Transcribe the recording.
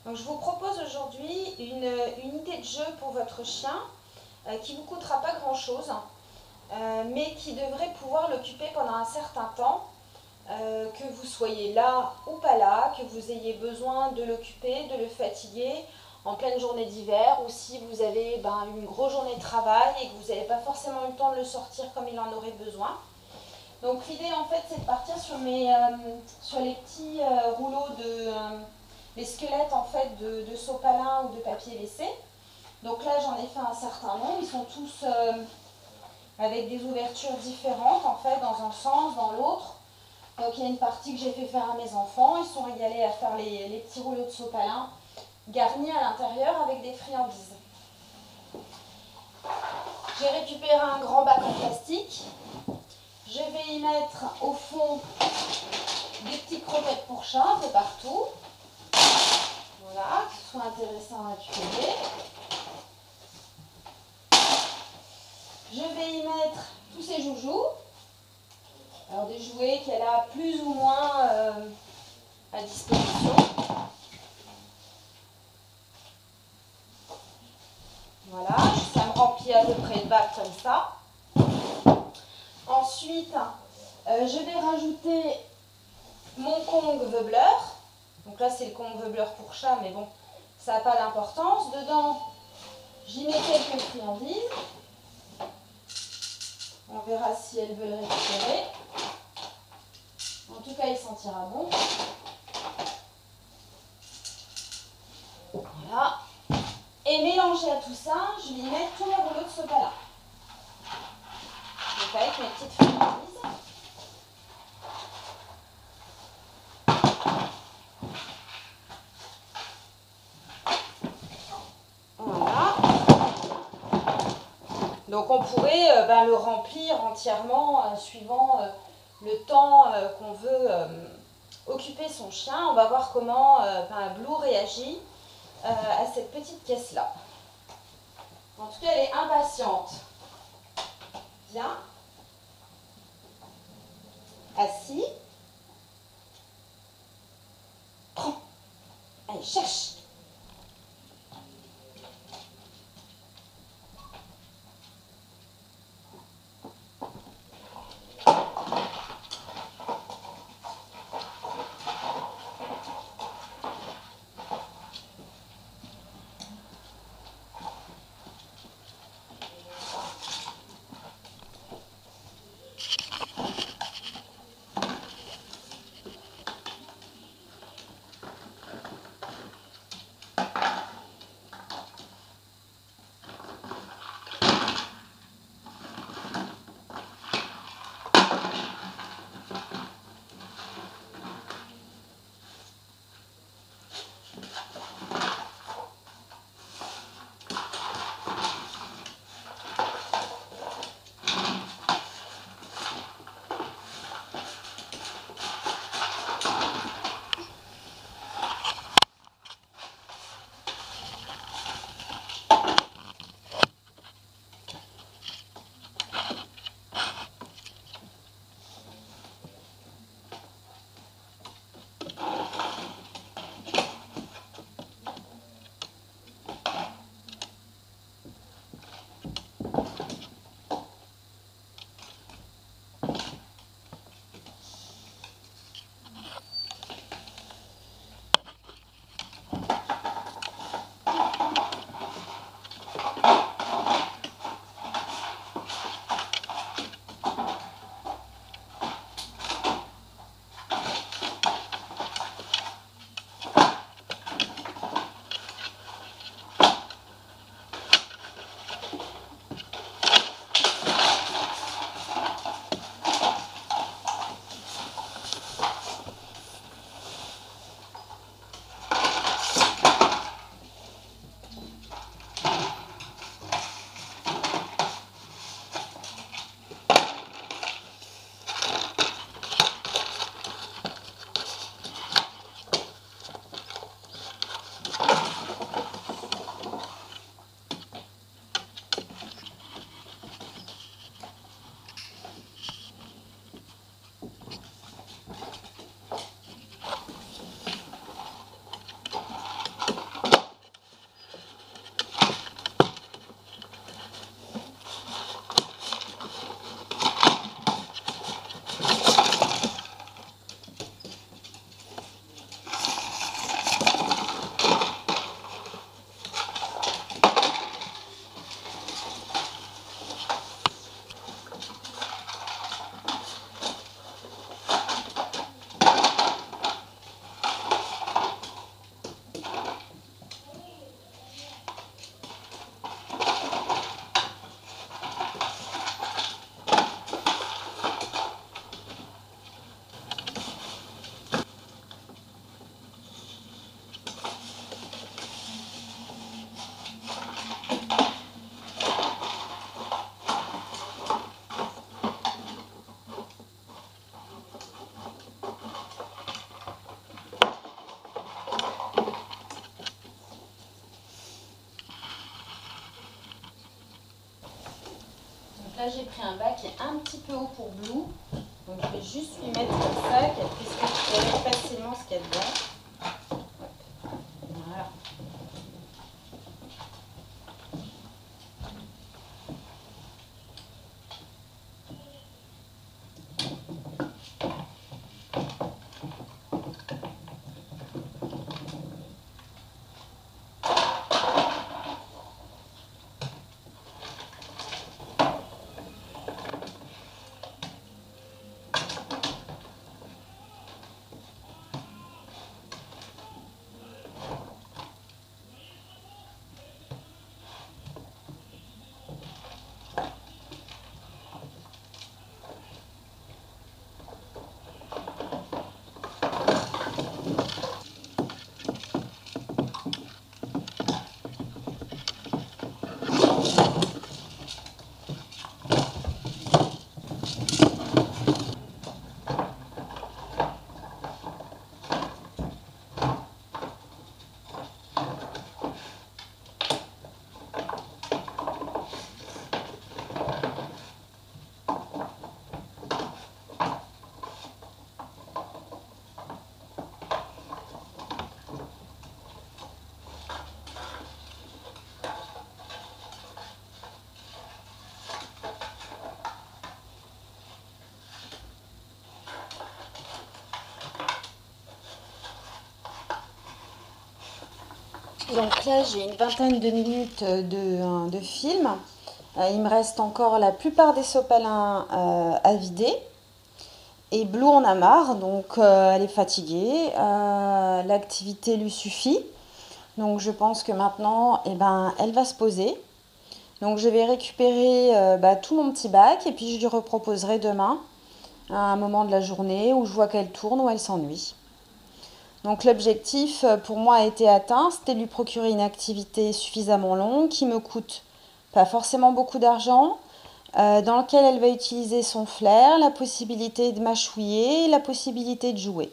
Donc je vous propose aujourd'hui une idée de jeu pour votre chien qui ne vous coûtera pas grand chose, mais qui devrait pouvoir l'occuper pendant un certain temps, que vous soyez là ou pas là, que vous ayez besoin de l'occuper, de le fatiguer en pleine journée d'hiver, ou si vous avez une grosse journée de travail et que vous n'avez pas forcément eu le temps de le sortir comme il en aurait besoin. Donc l'idée en fait c'est de partir sur les petits rouleaux les squelettes en fait de sopalin ou de papier WC. Donc là j'en ai fait un certain nombre, ils sont tous avec des ouvertures différentes en fait, dans un sens, dans l'autre. Donc il y a une partie que j'ai fait faire à mes enfants, ils sont régalés à faire les petits rouleaux de sopalin garnis à l'intérieur avec des friandises. J'ai récupéré un grand bac en plastique. Je vais y mettre au fond des petites croquettes pour chat un peu partout. Voilà, que ce soit intéressant à récupérer. Je vais y mettre tous ces joujoux. Alors des jouets qu'elle a plus ou moins à disposition. Voilà, ça me remplit à peu près le bac comme ça. Ensuite, je vais rajouter mon Kong Wobbler. Donc là, c'est le Kong Wobbler pour chat, mais bon, ça n'a pas d'importance. Dedans, j'y mets quelques friandises. On verra si elle veut le récupérer. En tout cas, il sentira bon. Voilà. Et mélangé à tout ça, je vais y mettre tous mes rouleaux de sopalin. Donc avec mes petites friandises. Voilà. Donc on pourrait le remplir entièrement suivant le temps qu'on veut occuper son chien. On va voir comment Blue réagit à cette petite caisse-là. En tout cas, elle est impatiente. Viens. Assis. Prends. Allez, cherche. là j'ai pris un bas qui est un petit peu haut pour Blue. Donc je vais juste lui mettre comme ça, qu'elle puisse récupérer facilement ce qu'il y a dedans. Voilà. Donc là, j'ai une vingtaine de minutes de film. Il me reste encore la plupart des sopalins à vider. Et Blue en a marre, donc elle est fatiguée. L'activité lui suffit. Donc je pense que maintenant, elle va se poser. Donc je vais récupérer tout mon petit bac et puis je lui reproposerai demain à un moment de la journée où je vois qu'elle tourne ou elle s'ennuie. Donc l'objectif pour moi a été atteint, c'était de lui procurer une activité suffisamment longue qui me coûte pas forcément beaucoup d'argent, dans lequel elle va utiliser son flair, la possibilité de mâchouiller, la possibilité de jouer.